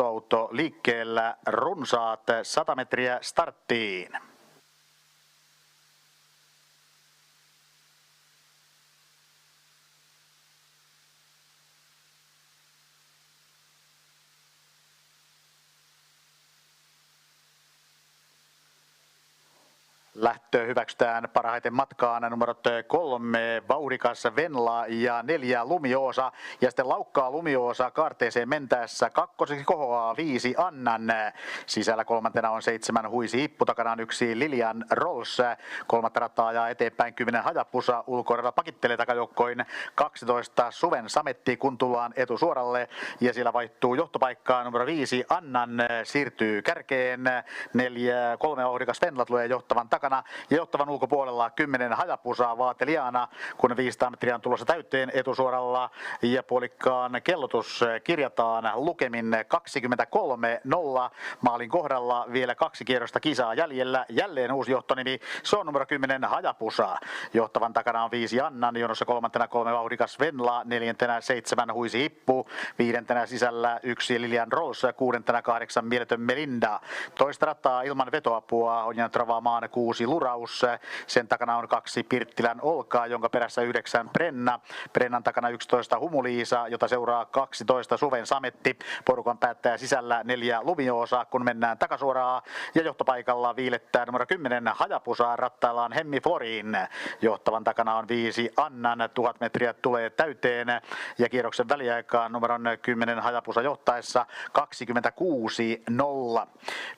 johtoauto liikkeellä, runsaat 100 metriä starttiin. Lähtö hyväksytään parhaiten matkaan numerot 3 Vauhdikas Venla ja 4 Lumioosa. Ja sitten laukkaa Lumioosa kaarteeseen mentäessä. Kakkoseksi kohoaa 5 Annan. Sisällä kolmantena on 7 Huisi Hippu, takana on 1 Lilian Rolls. Kolmatta rataa ajaa eteenpäin 10 Hajapusa. Ulkoradalla pakittelee takajoukkoin 12 Suven Sametti, kun tullaan etusuoralle. Ja siellä vaihtuu johtopaikkaan numero 5 Annan siirtyy kärkeen. 3 Vauhdikas Venla tulee johtavan takana. Ja johtavan ulkopuolella 10 Hajapusaa vaateliaana, kun 500 metriä on tulossa täyteen etusuoralla. Ja puolikkaan kellotus kirjataan lukemin 23-0. Maalin kohdalla vielä 2 kierrosta kisaa jäljellä. Jälleen uusi johtonimi, se on numero 10 Hajapusa. Johtavan takana on 5 Annan, jonossa 3. 3 Vauhdikas Venla, 4. 7 Huisi Hippu, 5. sisällä 1 Lilian Rolls, 6. 8 Mieletön Melinda. Toista rataa ilman vetoapua on jäänyt ravaamaan 6 Luraus. Sen takana on 2 Pirttilän Olkaa, jonka perässä 9 Brenna. Brennan takana 11 Humuliisa, jota seuraa 12 Suven Sametti. Porukan päättää sisällä 4 Lumioosa, kun mennään takasuoraan. Ja johtopaikalla viilettää numero 10 Hajapusa, rattaillaan Hemmi Florin. Johtavan takana on 5 Annan, 1000 metriä tulee täyteen. Ja kierroksen väliaikaan numeron 10 Hajapusa johtaessa 26-0.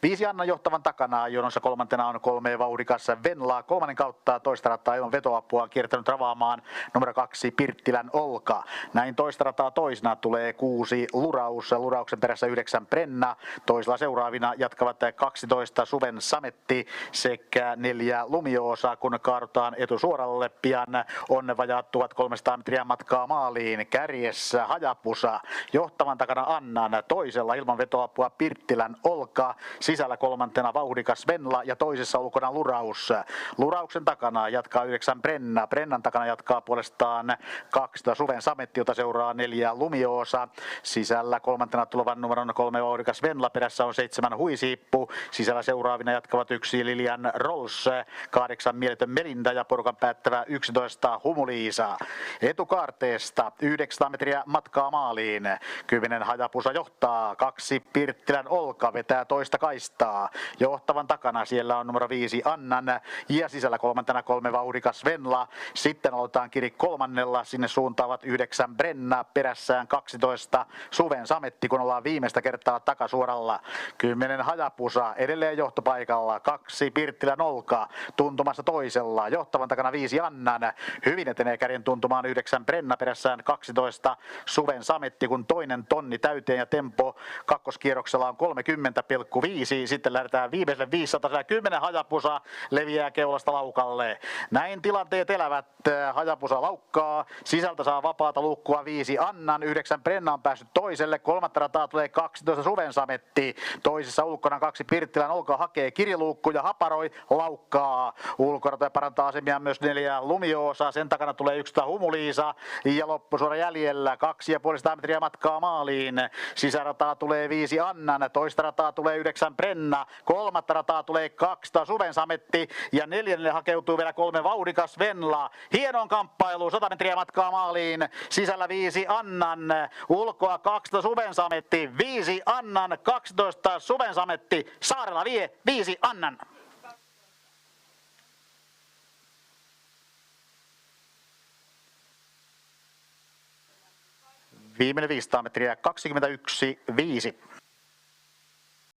5 Annan johtavan takana, jonossa 3. on 3 Vauhdikas Venla. 3. kautta toista rataa ilman vetoapua kiertänyt ravaamaan numero 2 Pirttilän Olka. Näin toista rataa toisena tulee 6 Luraus. Lurauksen perässä 9 Brenna. Toisella seuraavina jatkavat 12 Suven Sametti sekä 4 Lumioosa, kun kaadutaan etusuoralle. Pian on vajaat 1300 metriä matkaa maaliin. Kärjessä Hajapusa. Johtavan takana Annan. Toisella ilman vetoapua Pirttilän Olka. Sisällä 3. Vauhdikas Venla ja toisessa ulkona Luraus. Lurauksen takana jatkaa 9 Brenna. Brennan takana jatkaa puolestaan 12 Suven Sametti, jota seuraa 4 Lumioosa. Sisällä 3. tulevan numeron 3 Vauhdikas Venla, perässä on 7 Huisi Hippu. Sisällä seuraavina jatkavat 1 Lilian Rolls, 8 Mieletön Melinda ja porukan päättävä 11 Humuliisa. Etukaarteesta 900 metriä matkaa maaliin. 10 Hajapusa johtaa, 2 Pirttilän Olka vetää toista kaistaa. Johtavan takana siellä on numero 5 Annan ja sisällä 3. 3 Vauhdikas Venla. Sitten aloitetaan kiri 3. Sinne suuntaavat 9 Brenna, perässään 12 Suven Sametti, kun ollaan viimeistä kertaa takasuoralla. 10 Hajapusa edelleen johtopaikalla, 2 Pirttilän Olka tuntumassa toisella. Johtavan takana 5 Annan. Hyvin etenee kärjen tuntumaan 9 Brenna, perässään 12 Suven Sametti, kun toinen tonni täyteen ja tempo kakkoskierroksella on 30,5. Sitten lähdetään viimeiselle 500. 10 Hajapusa leviää keulasta laukalle. Näin tilanteet elävät. Hajapusa laukkaa. Sisältä saa vapaata luukkua 5 Annan. 9 Brenna on päässyt toiselle. 3. rataa tulee 12 Suven Sametti. Toisessa ulkona 2 Pirttilän Olka hakee kiriluukku ja haparoi laukkaa. Ulkoratoja parantaa asemiaan myös 4 Lumioosa. Sen takana tulee 11 Humuliisa. Ja loppusuora jäljellä 2,5 metriä matkaa maaliin. Sisärataa tulee 5 Annan. Toista rataa tulee 9 Brenna. 3. rataa tulee 12 Suven Sametti. Ja 4. hakeutuu vielä 3 Vauhdikas Venla. Hienoon kamppailu, 100 metriä matkaa maaliin. Sisällä 5 Annan. Ulkoa 12 Suven Sametti. 5 Annan, 12 Suven Sametti. Saarella vie 5 Annan. Viimeinen 500 metriä 21,5.